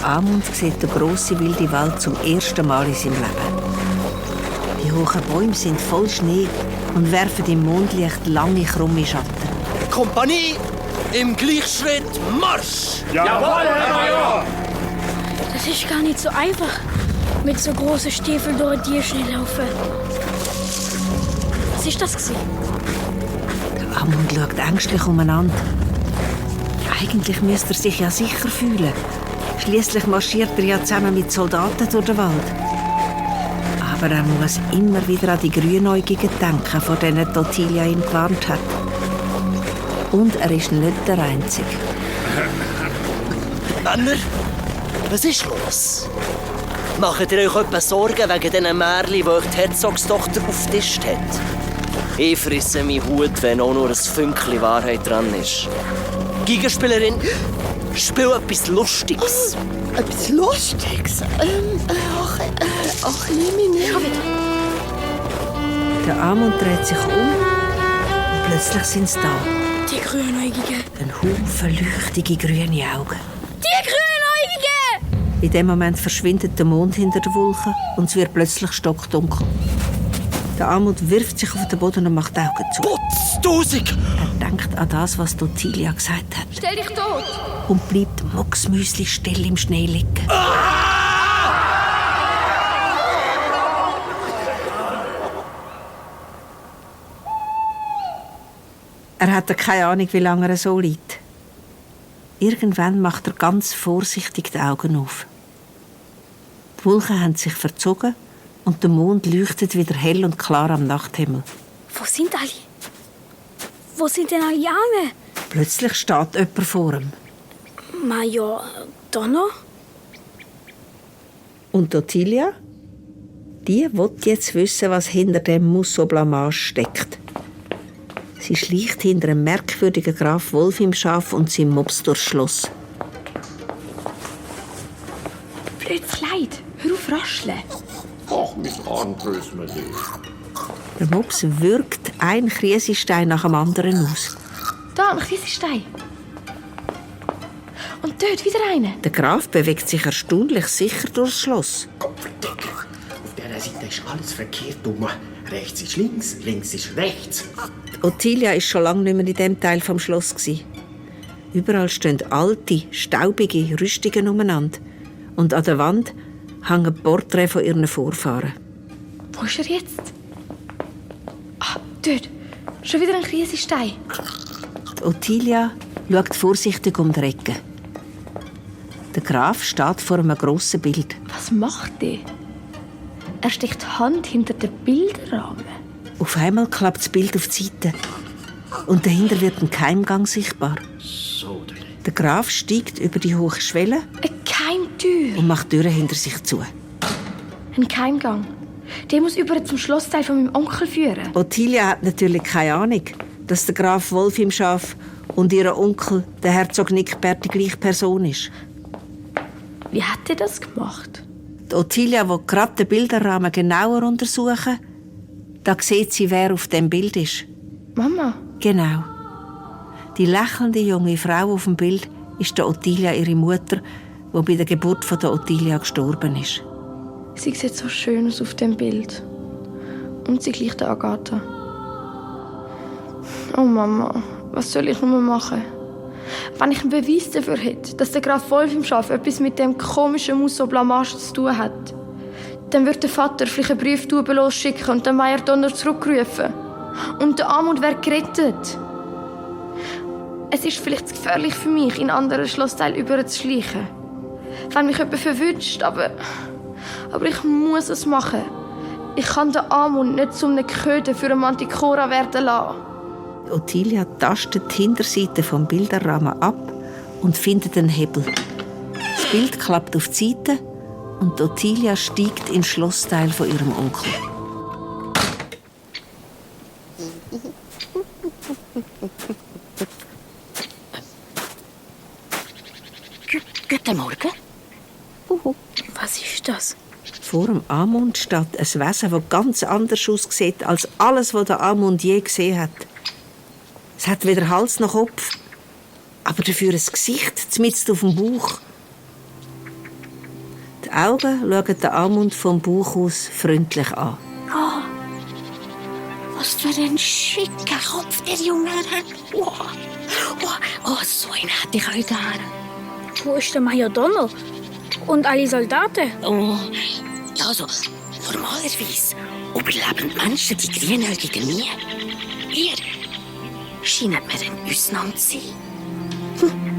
Amund sieht den grossen wilden Wald zum ersten Mal in seinem Leben. Die hohen Bäume sind voll Schnee und werfen im Mondlicht lange, krumme Schatten. Kompanie, im Gleichschritt, Marsch! Jawohl, Herr Major! Das ist gar nicht so einfach, mit so großen Stiefeln durch die Schnee laufen. Was ist das gewesen? Der Amund schaut ängstlich umeinander. Eigentlich müsste er sich ja sicher fühlen. Schliesslich marschiert er ja zusammen mit Soldaten durch den Wald. Aber er muss immer wieder an die Grünäugigen denken, vor denen Ottilia ihn gewarnt hat. Und er ist nicht der Einzige. Männer, was ist los? Macht ihr euch etwa Sorgen wegen diesen Märchen, die euch die Herzogstochter aufgetischt hat? Ich frisse meinen Hut, wenn auch nur ein Fünkchen Wahrheit dran ist. Gigerspielerin, spiel etwas Lustiges. Etwas Lustiges? Ach, nehme ich nicht. Der Amund dreht sich um und plötzlich sind sie da. Die Grünäugigen. Ein Haufen leuchtige grüne Augen. Die Grünäugigen! In dem Moment verschwindet der Mond hinter den Wolken und es wird plötzlich stockdunkel. Der Amund wirft sich auf den Boden und macht die Augen zu. Potztausig! Er denkt an das, was Ottilia gesagt hat. Stell dich tot! Und bleibt mucksmüsli still im Schnee liegen. Er hat keine Ahnung, wie lange er so liegt. Irgendwann macht er ganz vorsichtig die Augen auf. Die Wolken haben sich verzogen und der Mond leuchtet wieder hell und klar am Nachthimmel. Wo sind alle? Wo sind denn alle gegangen? Plötzlich steht jemand vor ihm. Major Donner? Und Ottilia? Die will jetzt wissen, was hinter dem Musso Blamage steckt. Sie schleicht hinter einem merkwürdigen Graf Wolf im Schaf und seinem Mops durchs Schloss. Blödes Kleid, hör auf rascheln. Ach, mit Armbrüsten wir dich. Der Mops wirkt einen Kriesestein nach dem anderen aus. Da, ein Kriesestein. Und dort wieder einen. Der Graf bewegt sich erstaunlich sicher durchs Schloss. Kopfverdecker. Auf dieser Seite ist alles verkehrt rum. Rechts ist links, links ist rechts. Ottilia war schon lange nicht mehr in diesem Teil des Schlosses. Überall stehen alte, staubige Rüstungen umeinander. Und an der Wand hängen Porträts von ihren Vorfahren. Wo ist er jetzt? Ah, dort. Schon wieder ein Kriesestein. Ottilia schaut vorsichtig um die Ecke. Der Graf steht vor einem grossen Bild. Was macht der? Er steckt die Hand hinter den Bilderrahmen. Auf einmal klappt das Bild auf die Seite. Und dahinter wird ein Keimgang sichtbar. So, der Graf steigt über die hohe Schwelle Eine Keimtür. und macht die Türen hinter sich zu. Ein Keimgang. Der muss über zum Schlossteil von meinem Onkel führen. Ottilia hat natürlich keine Ahnung, dass der Graf Wolf im Schaf und ihr Onkel, der Herzog Nickbert, die gleiche Person ist. Wie hat er das gemacht? Die Ottilia will gerade den Bilderrahmen genauer untersuchen. Da sieht sie, wer auf dem Bild ist. Mama. Genau. Die lächelnde junge Frau auf dem Bild ist der Ottilia, ihre Mutter, die bei der Geburt von der Ottilia gestorben ist. Sie sieht so schön aus auf dem Bild. Und sie gleicht der Agatha. Oh Mama, was soll ich nur machen? Wenn ich einen Beweis dafür hätte, dass der Graf Wolf im Schaf etwas mit dem komischen Musso Blamage zu tun hat, dann würde der Vater vielleicht einen Brief losschicken und den Major Donner zurückrufen. Und der Amund wäre gerettet. Es ist vielleicht zu gefährlich für mich, in anderen Schlossteil überzuschleichen. Wenn mich jemand verwünscht, aber ich muss es machen. Ich kann den Amund nicht zu einem Köder für eine Manticora werden lassen. Ottilia tastet die Hinterseite vom Bilderrahmen ab und findet einen Hebel. Das Bild klappt auf die Seite und Ottilia steigt ins Schlossteil von ihrem Onkel. Guten Morgen. Was ist das? Vor dem Amund steht ein Wesen, das ganz anders aussieht als alles, was der Amund je gesehen hat. Es hat weder Hals noch Kopf, aber dafür ein Gesicht, mitten auf dem Bauch. Augen schauen den Amund vom Bauch aus freundlich an. Oh, was für ein schicker Kopf der Junge hat. Oh, so einen hätte ich auch gerne. Wo ist der Majordano? Und alle Soldaten? Oh, ja, also, normalerweise überleben die Menschen die Grünäugigen nie. Ihr scheint mir eine Ausnahme zu sein.